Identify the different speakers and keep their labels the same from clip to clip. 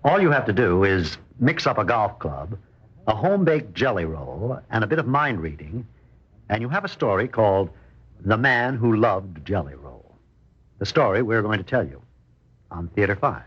Speaker 1: All you have to do is mix up a golf club, a home-baked jelly roll, and a bit of mind reading, and you have a story called The Man Who Loved Jelly Roll. The story we're going to tell you on Theater 5.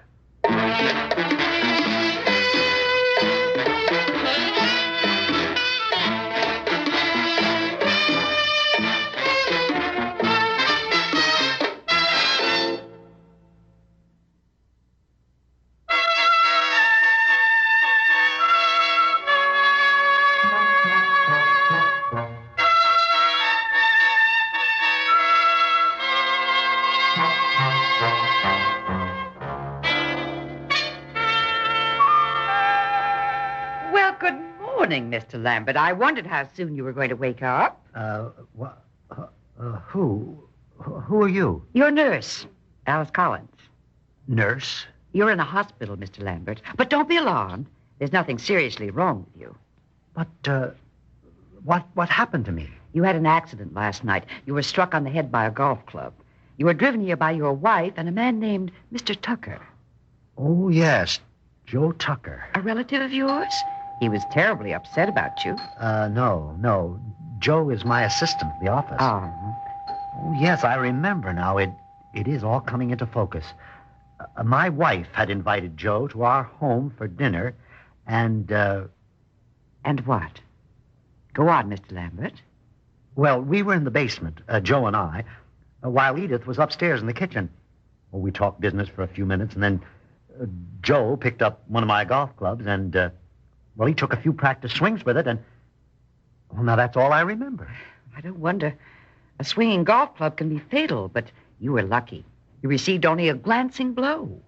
Speaker 2: Mr. Lambert, I wondered how soon you were going to wake up.
Speaker 1: Who are you?
Speaker 2: Your nurse, Alice Collins.
Speaker 1: Nurse?
Speaker 2: You're in a hospital, Mr. Lambert. But don't be alarmed. There's nothing seriously wrong with you.
Speaker 1: But, what happened to me?
Speaker 2: You had an accident last night. You were struck on the head by a golf club. You were driven here by your wife and a man named Mr. Tucker.
Speaker 1: Oh, yes, Joe Tucker.
Speaker 2: A relative of yours? He was terribly upset about you.
Speaker 1: No. Joe is my assistant at the office. Oh, yes, I remember now. It is all coming into focus. My wife had invited Joe to our home for dinner, and...
Speaker 2: And what? Go on, Mr. Lambert.
Speaker 1: Well, we were in the basement, Joe and I, while Edith was upstairs in the kitchen. Well, we talked business for a few minutes, and then Joe picked up one of my golf clubs, and... Well, he took a few practice swings with it, and... Well, now that's all I remember.
Speaker 2: I don't wonder. A swinging golf club can be fatal, but you were lucky. You received only a glancing blow.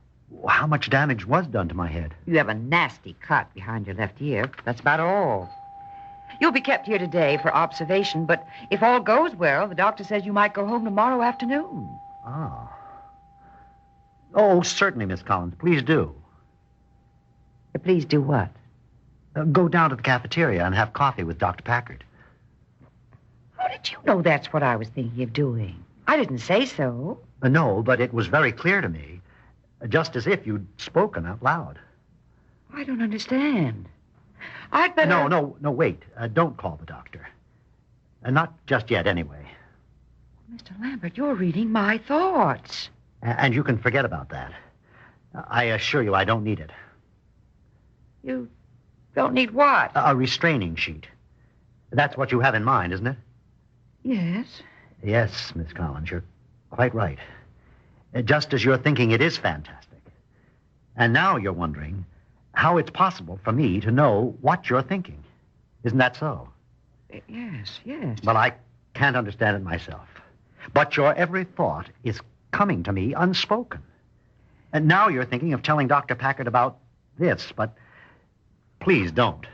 Speaker 1: How much damage was done to my head?
Speaker 2: You have a nasty cut behind your left ear. That's about all. You'll be kept here today for observation, but if all goes well, the doctor says you might go home tomorrow afternoon.
Speaker 1: Oh, certainly, Miss Collins. Please do.
Speaker 2: Please do what?
Speaker 1: Go down to the cafeteria and have coffee with Dr. Packard.
Speaker 2: How did you know that's what I was thinking of doing? I didn't say so.
Speaker 1: No, but it was very clear to me, just as if you'd spoken out loud.
Speaker 2: I don't understand. I'd better...
Speaker 1: No, wait. Don't call the doctor. Not just yet, anyway.
Speaker 2: Mr. Lambert, you're reading my thoughts.
Speaker 1: And you can forget about that. I assure you I don't need it.
Speaker 2: You... Don't need what?
Speaker 1: A restraining sheet. That's what you have in mind, isn't it?
Speaker 2: Yes.
Speaker 1: Yes, Miss Collins, you're quite right. Just as you're thinking it is fantastic. And now you're wondering how it's possible for me to know what you're thinking. Isn't that so?
Speaker 2: Yes.
Speaker 1: Well, I can't understand it myself. But your every thought is coming to me unspoken. And now you're thinking of telling Dr. Packard about this, but... Please don't.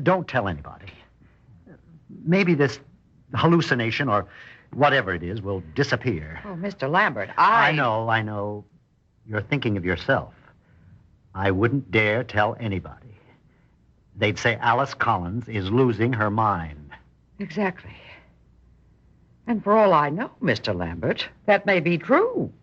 Speaker 1: Don't tell anybody. Maybe this hallucination or whatever it is will disappear.
Speaker 2: Oh, Mr. Lambert,
Speaker 1: I know. You're thinking of yourself. I wouldn't dare tell anybody. They'd say Alice Collins is losing her mind.
Speaker 2: Exactly. And for all I know, Mr. Lambert, that may be true.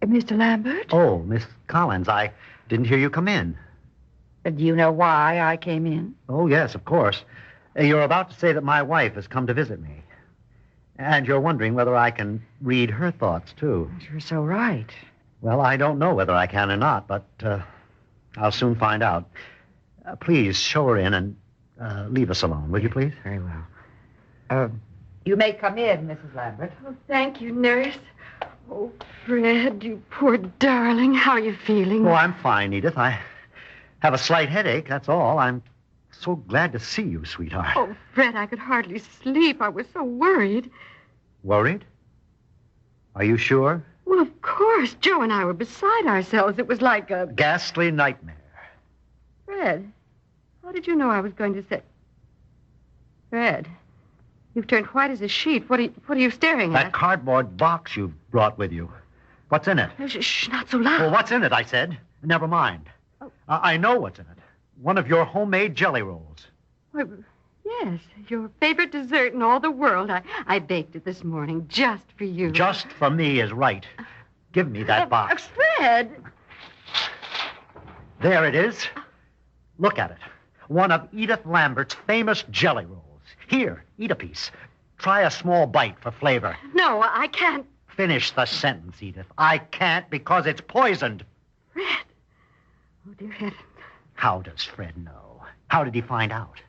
Speaker 2: Mr. Lambert?
Speaker 1: Oh, Miss Collins, I didn't hear you come in.
Speaker 2: Do you know why I came in?
Speaker 1: Oh, yes, of course. You're about to say that my wife has come to visit me. And you're wondering whether I can read her thoughts, too.
Speaker 2: You're so right.
Speaker 1: Well, I don't know whether I can or not, but I'll soon find out. Please show her in and leave us alone, will you, please?
Speaker 2: Very well. You may come in, Mrs. Lambert.
Speaker 3: Oh, thank you, nurse. Oh, Fred, you poor darling. How are you feeling?
Speaker 1: Oh, I'm fine, Edith. I have a slight headache, that's all. I'm so glad to see you, sweetheart.
Speaker 3: Oh, Fred, I could hardly sleep. I was so worried.
Speaker 1: Worried? Are you sure?
Speaker 3: Well, of course. Joe and I were beside ourselves. It was like a...
Speaker 1: ghastly nightmare.
Speaker 3: Fred, how did you know I was going to say... Fred, you've turned white as a sheet. What are you staring at?
Speaker 1: That cardboard box you brought with you. What's in it?
Speaker 3: Oh, shh, not so loud.
Speaker 1: Well, what's in it, I said. Never mind.
Speaker 3: Oh.
Speaker 1: I know what's in it. One of your homemade jelly rolls.
Speaker 3: Why, Yes, your favorite dessert in all the world. I baked it this morning just for you.
Speaker 1: Just for me is right. Give me that box.
Speaker 3: Fred!
Speaker 1: There it is. Look at it. One of Edith Lambert's famous jelly rolls. Here, eat a piece. Try a small bite for flavor.
Speaker 3: No, I can't.
Speaker 1: Finish the sentence, Edith. I can't because it's poisoned.
Speaker 3: Fred. Oh, dear heavens.
Speaker 1: How does Fred know? How did he find out?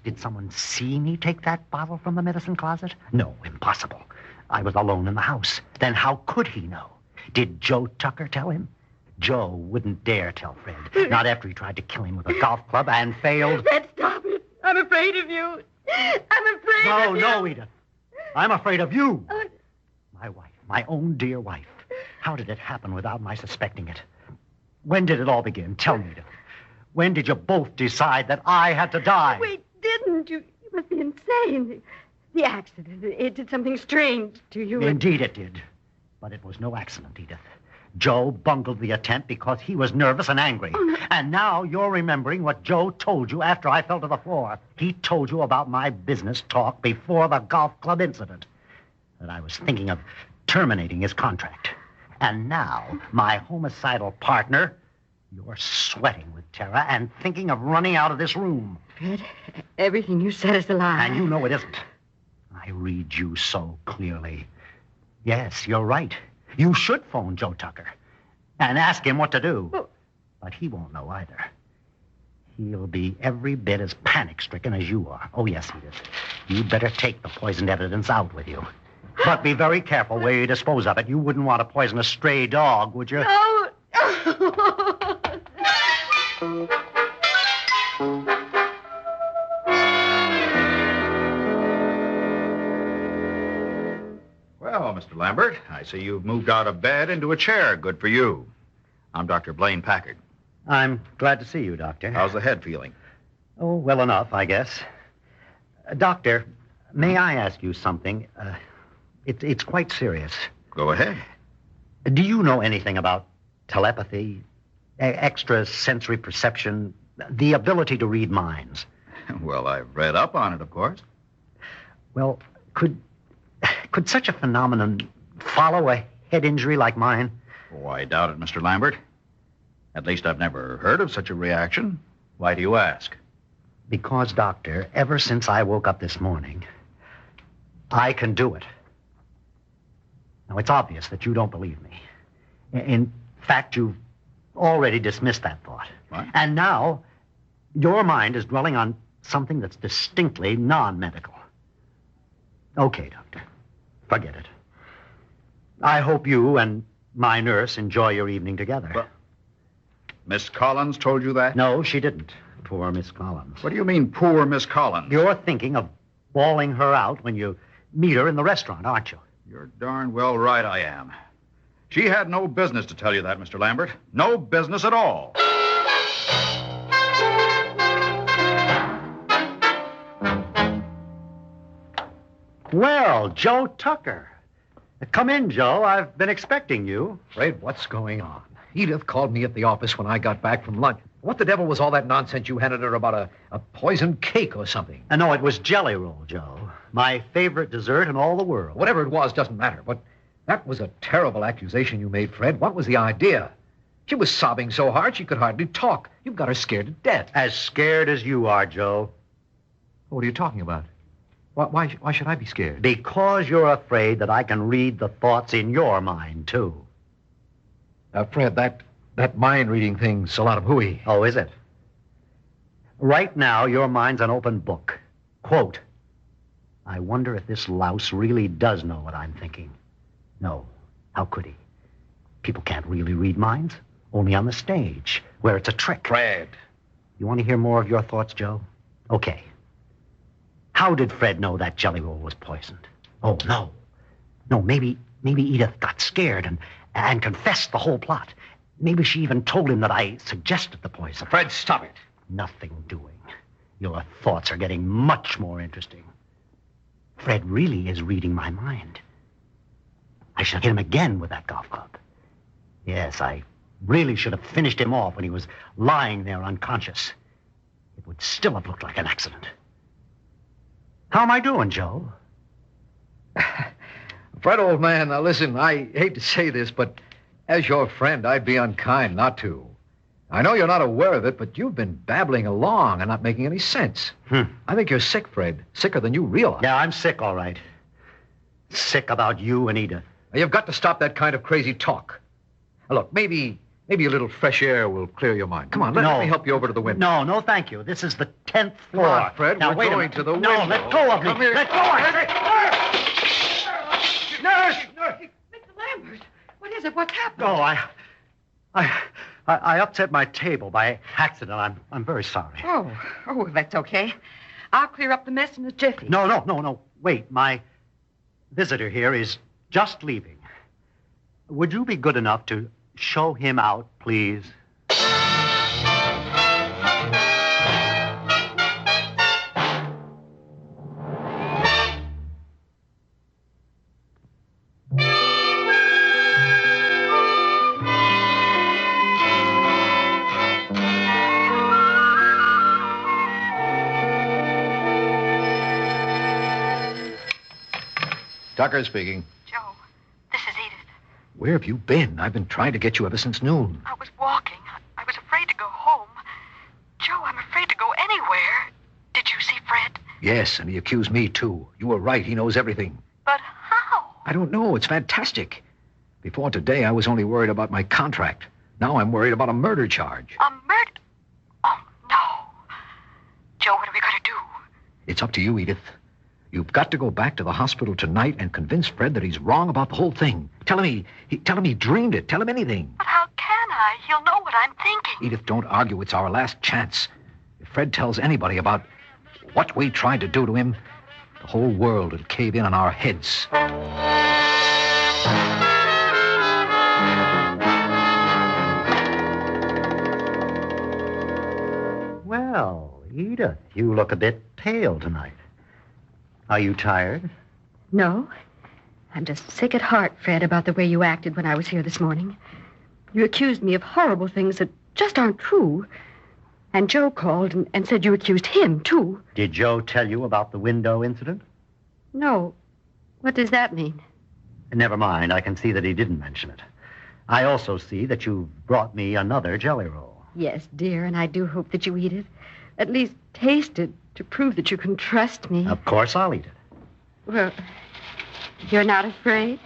Speaker 1: Did someone see me take that bottle from the medicine closet? No, impossible. I was alone in the house. Then how could he know? Did Joe Tucker tell him? Joe wouldn't dare tell Fred. Not after he tried to kill him with a golf club and failed.
Speaker 3: Fred, stop it. I'm afraid of you. I'm afraid of you.
Speaker 1: No, Edith. I'm afraid of you. My wife, my own dear wife. How did it happen without my suspecting it? When did it all begin? Tell me, Edith. When did you both decide that I had to die?
Speaker 3: We didn't. You must be insane. The accident, it did something strange to you.
Speaker 1: Indeed it did. But it was no accident, Edith. Joe bungled the attempt because he was nervous and angry. Oh, no. And now you're remembering what Joe told you after I fell to the floor. He told you about my business talk before the golf club incident. That I was thinking of terminating his contract. And now, my homicidal partner, you're sweating with terror and thinking of running out of this room.
Speaker 3: Fred, everything you said is a lie.
Speaker 1: And you know it isn't. I read you so clearly. Yes, you're right. You should phone Joe Tucker and ask him what to do.
Speaker 3: Well,
Speaker 1: but he won't know either. He'll be every bit as panic-stricken as you are. Oh, yes, he is. You'd better take the poisoned evidence out with you. But be very careful where you dispose of it. You wouldn't want to poison a stray dog, would you?
Speaker 3: No.
Speaker 4: Well, Mr. Lambert, I see you've moved out of bed into a chair. Good for you. I'm Dr. Blaine Packard.
Speaker 1: I'm glad to see you, Doctor.
Speaker 4: How's the head feeling?
Speaker 1: Oh, well enough, I guess. Doctor, may I ask you something? It's quite serious.
Speaker 4: Go ahead.
Speaker 1: Do you know anything about telepathy, extrasensory perception, the ability to read minds?
Speaker 4: Well, I've read up on it, of course.
Speaker 1: Well, could such a phenomenon follow a head injury like mine?
Speaker 4: Oh, I doubt it, Mr. Lambert. At least I've never heard of such a reaction. Why do you ask?
Speaker 1: Because, Doctor, ever since I woke up this morning, I can do it. Now, it's obvious that you don't believe me. In fact, you've already dismissed that thought.
Speaker 4: What?
Speaker 1: And now, your mind is dwelling on something that's distinctly non-medical. Okay, Doctor. Forget it. I hope you and my nurse enjoy your evening together.
Speaker 4: Well, Miss Collins told you that?
Speaker 1: No, she didn't. Poor Miss Collins.
Speaker 4: What do you mean, poor Miss Collins?
Speaker 1: You're thinking of bawling her out when you meet her in the restaurant, aren't you?
Speaker 4: You're darn well right I am. She had no business to tell you that, Mr. Lambert. No business at all.
Speaker 1: Well, Joe Tucker. Come in, Joe. I've been expecting you.
Speaker 5: Fred, what's going on? Edith called me at the office when I got back from lunch. What the devil was all that nonsense you handed her about a poisoned cake or something?
Speaker 1: No, it was Jellyroll, Joe. My favorite dessert in all the world.
Speaker 5: Whatever it was doesn't matter, but that was a terrible accusation you made, Fred. What was the idea? She was sobbing so hard she could hardly talk. You've got her scared to death.
Speaker 1: As scared as you are, Joe.
Speaker 5: What are you talking about? Why should I be scared?
Speaker 1: Because you're afraid that I can read the thoughts in your mind, too.
Speaker 5: Fred, that mind-reading thing's a lot of hooey.
Speaker 1: Oh, is it? Right now, your mind's an open book. Quote, I wonder if this louse really does know what I'm thinking. No. How could he? People can't really read minds. Only on the stage, where it's a trick.
Speaker 5: Fred.
Speaker 1: You want to hear more of your thoughts, Joe? Okay. How did Fred know that Jellyroll was poisoned? Oh, no. No, maybe Edith got scared and confessed the whole plot. Maybe she even told him that I suggested the poison.
Speaker 5: Fred, stop it.
Speaker 1: Nothing doing. Your thoughts are getting much more interesting. Fred really is reading my mind. I should hit him again with that golf club. Yes, I really should have finished him off when he was lying there unconscious. It would still have looked like an accident. How am I doing, Joe?
Speaker 5: Fred, old man, now listen, I hate to say this, but as your friend, I'd be unkind not to. I know you're not aware of it, but you've been babbling along and not making any sense. I think you're sick, Fred. Sicker than you realize.
Speaker 1: Yeah, I'm sick, all right. Sick about you and Edith.
Speaker 5: You've got to stop that kind of crazy talk. Now, look, maybe a little fresh air will clear your mind. Come on, let me help you over to the window.
Speaker 1: No, thank you. This is the 10th floor.
Speaker 5: Come on, Fred,
Speaker 1: now,
Speaker 5: we're
Speaker 1: wait
Speaker 5: going to the
Speaker 1: No,
Speaker 5: window.
Speaker 1: let go of me.
Speaker 5: Come here.
Speaker 1: Let go of me.
Speaker 5: Nurse!
Speaker 3: Mr. Lambert, what is it? What's happened?
Speaker 1: Oh, I upset my table by accident. I'm very sorry.
Speaker 3: Oh, that's okay. I'll clear up the mess in a jiffy.
Speaker 1: No. Wait, my visitor here is just leaving. Would you be good enough to show him out, please?
Speaker 4: Tucker speaking.
Speaker 6: Joe, this is Edith.
Speaker 5: Where have you been? I've been trying to get you ever since noon.
Speaker 6: I was walking. I was afraid to go home. Joe, I'm afraid to go anywhere. Did you see Fred?
Speaker 5: Yes, and he accused me, too. You were right. He knows everything.
Speaker 6: But how?
Speaker 5: I don't know. It's fantastic. Before today, I was only worried about my contract. Now I'm worried about a murder charge.
Speaker 6: A murder? Oh, no. Joe, what are we going to do?
Speaker 5: It's up to you, Edith. You've got to go back to the hospital tonight and convince Fred that he's wrong about the whole thing. Tell him he dreamed it. Tell him anything.
Speaker 6: But how can I? He'll know what I'm thinking.
Speaker 5: Edith, don't argue. It's our last chance. If Fred tells anybody about what we tried to do to him, the whole world will cave in on our heads.
Speaker 1: Well, Edith, you look a bit pale tonight. Are you tired?
Speaker 3: No. I'm just sick at heart, Fred, about the way you acted when I was here this morning. You accused me of horrible things that just aren't true. And Joe called and said you accused him, too.
Speaker 1: Did Joe tell you about the window incident?
Speaker 3: No. What does that mean?
Speaker 1: Never mind. I can see that he didn't mention it. I also see that you've brought me another Jellyroll.
Speaker 3: Yes, dear, and I do hope that you eat it. At least taste it to prove that you can trust me.
Speaker 1: Of course I'll eat it.
Speaker 3: Well, you're not afraid?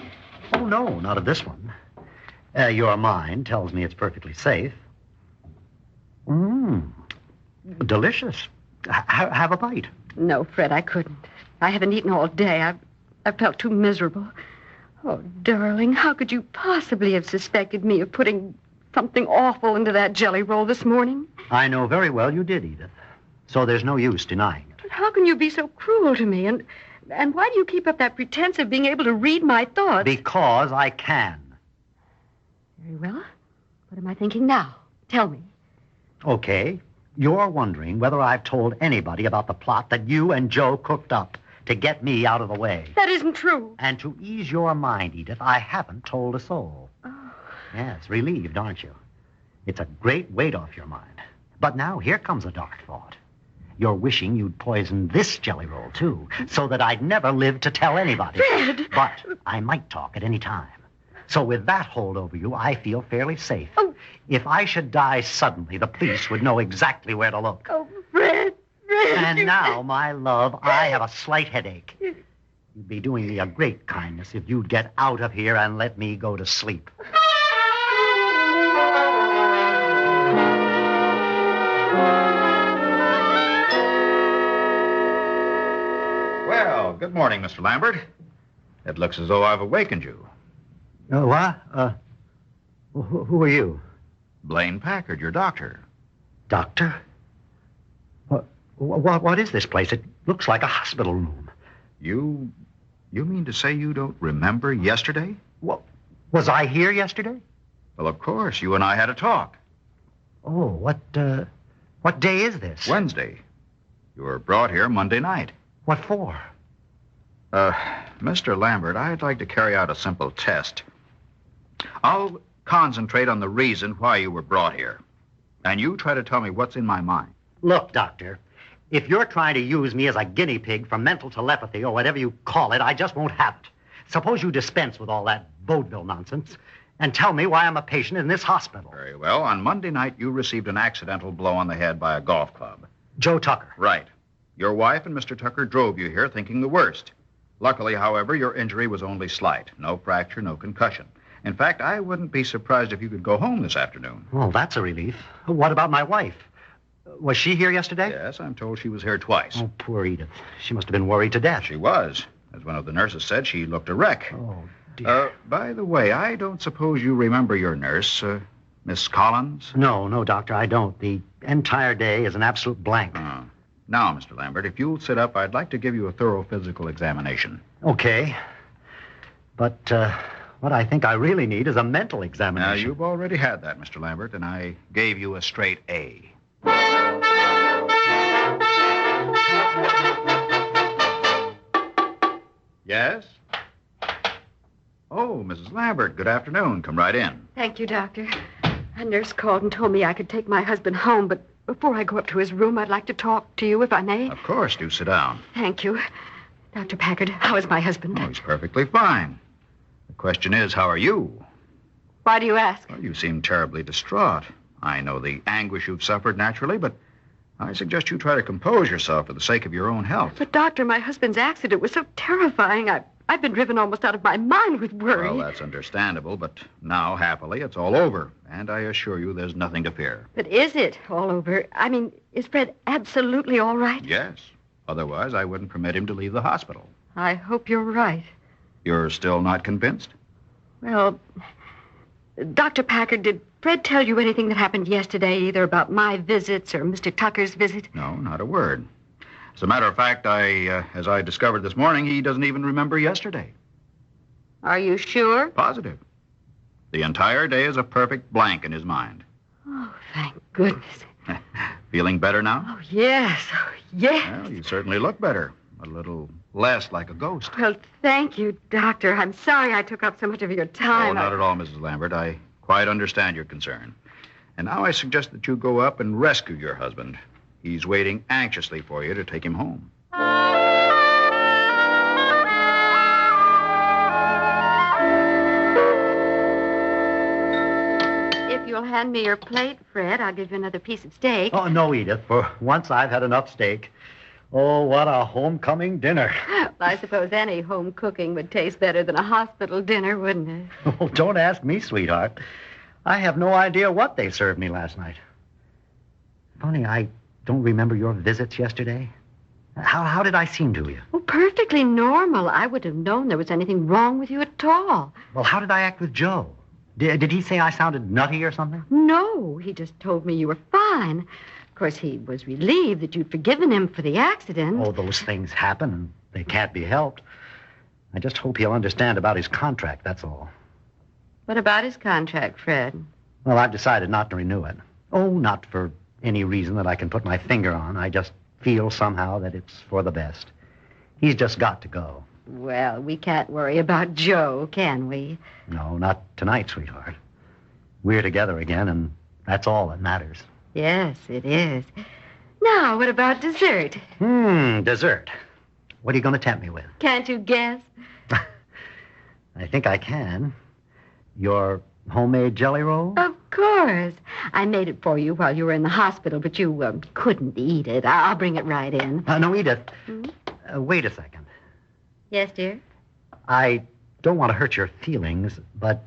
Speaker 1: Oh, no, not of this one. Your mind tells me it's perfectly safe. Delicious. Have a bite.
Speaker 3: No, Fred, I couldn't. I haven't eaten all day. I've felt too miserable. Oh, darling, how could you possibly have suspected me of putting something awful into that Jellyroll this morning?
Speaker 1: I know very well you did, Edith. So there's no use denying it.
Speaker 3: But how can you be so cruel to me? And why do you keep up that pretense of being able to read my thoughts?
Speaker 1: Because I can.
Speaker 3: Very well. What am I thinking now? Tell me.
Speaker 1: Okay. You're wondering whether I've told anybody about the plot that you and Joe cooked up to get me out of the way.
Speaker 3: That isn't true.
Speaker 1: And to ease your mind, Edith, I haven't told a soul.
Speaker 3: Oh.
Speaker 1: Yes, relieved, aren't you? It's a great weight off your mind. But now here comes a dark thought. You're wishing you'd poisoned this Jellyroll, too, so that I'd never live to tell anybody.
Speaker 3: Fred!
Speaker 1: But I might talk at any time. So with that hold over you, I feel fairly safe.
Speaker 3: Oh.
Speaker 1: If I should die suddenly, the police would know exactly where to look.
Speaker 3: Oh, Fred!
Speaker 1: And now, my love, I have a slight headache. You'd be doing me a great kindness if you'd get out of here and let me go to sleep.
Speaker 4: Well, good morning, Mr. Lambert. It looks as though I've awakened you.
Speaker 1: What? Who are you?
Speaker 4: Blaine Packard, your doctor.
Speaker 1: Doctor? What is this place? It looks like a hospital room.
Speaker 4: You mean to say you don't remember yesterday?
Speaker 1: What? Was I here yesterday?
Speaker 4: Well, of course. You and I had a talk.
Speaker 1: Oh, what day is this?
Speaker 4: Wednesday. You were brought here Monday night.
Speaker 1: What for?
Speaker 4: Mr. Lambert, I'd like to carry out a simple test. I'll concentrate on the reason why you were brought here. And you try to tell me what's in my mind.
Speaker 1: Look, Doctor, If you're trying to use me as a guinea pig for mental telepathy or whatever you call it, I just won't have it. Suppose you dispense with all that vaudeville nonsense and tell me why I'm a patient in this hospital.
Speaker 4: Very well. On Monday night, you received an accidental blow on the head by a golf club.
Speaker 1: Joe Tucker.
Speaker 4: Right. Your wife and Mr. Tucker drove you here thinking the worst. Luckily, however, your injury was only slight. No fracture, no concussion. In fact, I wouldn't be surprised if you could go home this afternoon.
Speaker 1: Well, that's a relief. What about my wife? Was she here yesterday?
Speaker 4: Yes, I'm told she was here twice.
Speaker 1: Oh, poor Edith. She must have been worried to death.
Speaker 4: She was. As one of the nurses said, she looked a wreck.
Speaker 1: Oh, dear.
Speaker 4: By the way, I don't suppose you remember your nurse, Miss Collins?
Speaker 1: No, Doctor, I don't. The entire day is an absolute blank.
Speaker 4: Now, Mr. Lambert, if you'll sit up, I'd like to give you a thorough physical examination.
Speaker 1: Okay. But what I think I really need is a mental examination.
Speaker 4: Now, you've already had that, Mr. Lambert, and I gave you a straight A. Yes? Oh, Mrs. Lambert, good afternoon. Come right in.
Speaker 3: Thank you, Doctor. A nurse called and told me I could take my husband home, but before I go up to his room, I'd like to talk to you, if I may.
Speaker 4: Of course, do sit down.
Speaker 3: Thank you. Dr. Packard, how is my husband?
Speaker 4: Oh, he's perfectly fine. The question is, how are you?
Speaker 3: Why do you ask?
Speaker 4: Well, you seem terribly distraught. I know the anguish you've suffered naturally, but I suggest you try to compose yourself for the sake of your own health.
Speaker 3: But, Doctor, my husband's accident was so terrifying. I've been driven almost out of my mind with worry.
Speaker 4: Well, that's understandable, but now, happily, it's all over. And I assure you there's nothing to fear.
Speaker 3: But is it all over? I mean, is Fred absolutely all right?
Speaker 4: Yes. Otherwise, I wouldn't permit him to leave the hospital.
Speaker 3: I hope you're right.
Speaker 4: You're still not convinced?
Speaker 3: Well, Dr. Packard, did Fred tell you anything that happened yesterday, either about my visits or Mr. Tucker's visit?
Speaker 4: No, not a word. As a matter of fact, as I discovered this morning, he doesn't even remember yesterday.
Speaker 3: Are you sure?
Speaker 4: Positive. The entire day is a perfect blank in his mind.
Speaker 3: Oh, thank goodness.
Speaker 4: Feeling better now?
Speaker 3: Oh, yes. Oh, yes.
Speaker 4: Well, you certainly look better. A little less like a ghost.
Speaker 3: Well, thank you, Doctor. I'm sorry I took up so much of your time.
Speaker 4: Oh, not at all, Mrs. Lambert. I quite understand your concern. And now I suggest that you go up and rescue your husband. He's waiting anxiously for you to take him home.
Speaker 3: If you'll hand me your plate, Fred, I'll give you another piece of steak.
Speaker 1: Oh, no, Edith. For once I've had enough steak. Oh, what a homecoming dinner.
Speaker 3: Well, I suppose any home cooking would taste better than a hospital dinner, wouldn't it?
Speaker 1: Oh, don't ask me, sweetheart. I have no idea what they served me last night. Funny, I don't remember your visits yesterday. How did I seem to you?
Speaker 3: Well, perfectly normal. I would have known there was anything wrong with you at all.
Speaker 1: Well, how did I act with Joe? Did he say I sounded nutty or something?
Speaker 3: No, he just told me you were fine. Of course, he was relieved that you'd forgiven him for the accident.
Speaker 1: Oh, those things happen, and they can't be helped. I just hope he'll understand about his contract, that's all.
Speaker 3: What about his contract, Fred?
Speaker 1: Well, I've decided not to renew it. Oh, not for any reason that I can put my finger on. I just feel somehow that it's for the best. He's just got to go.
Speaker 3: Well, we can't worry about Joe, can we?
Speaker 1: No, not tonight, sweetheart. We're together again, and that's all that matters.
Speaker 3: Yes, it is. Now, what about dessert?
Speaker 1: Dessert. What are you going to tempt me with?
Speaker 3: Can't you guess?
Speaker 1: I think I can. Your homemade jelly roll?
Speaker 3: Of course. I made it for you while you were in the hospital, but you couldn't eat it. I'll bring it right in.
Speaker 1: No, Edith. Wait a second.
Speaker 3: Yes, dear?
Speaker 1: I don't want to hurt your feelings, but...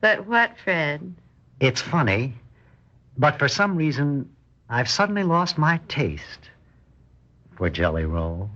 Speaker 3: But what, Fred?
Speaker 1: It's funny, but for some reason, I've suddenly lost my taste for jelly roll.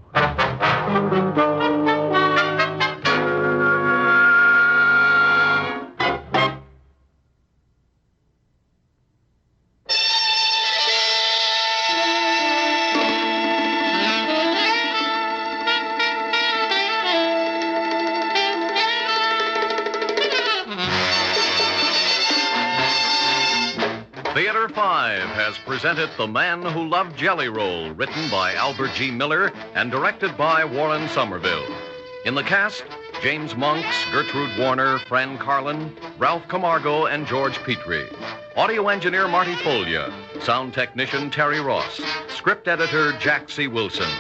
Speaker 7: Theater 5 has presented The Man Who Loved Jelly Roll, written by Albert G. Miller and directed by Warren Somerville. In the cast, James Monks, Gertrude Warner, Fran Carlin, Ralph Camargo, and George Petrie. Audio engineer Marty Folia. Sound technician Terry Ross. Script editor Jack C. Wilson.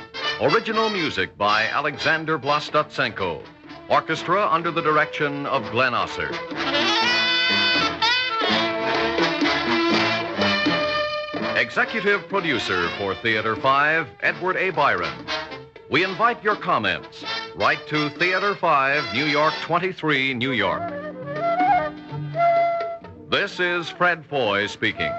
Speaker 7: Original music by Alexander Vlastotsenko. Orchestra under the direction of Glenn Osser. Executive producer for Theater 5, Edward A. Byron. We invite your comments. Write to Theater 5, New York 23, New York. This is Fred Foy speaking.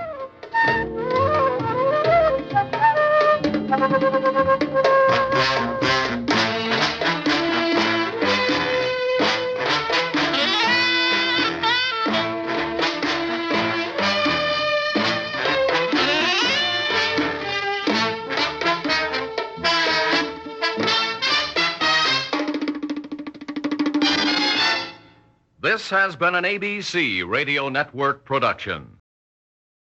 Speaker 7: This has been an ABC Radio Network production.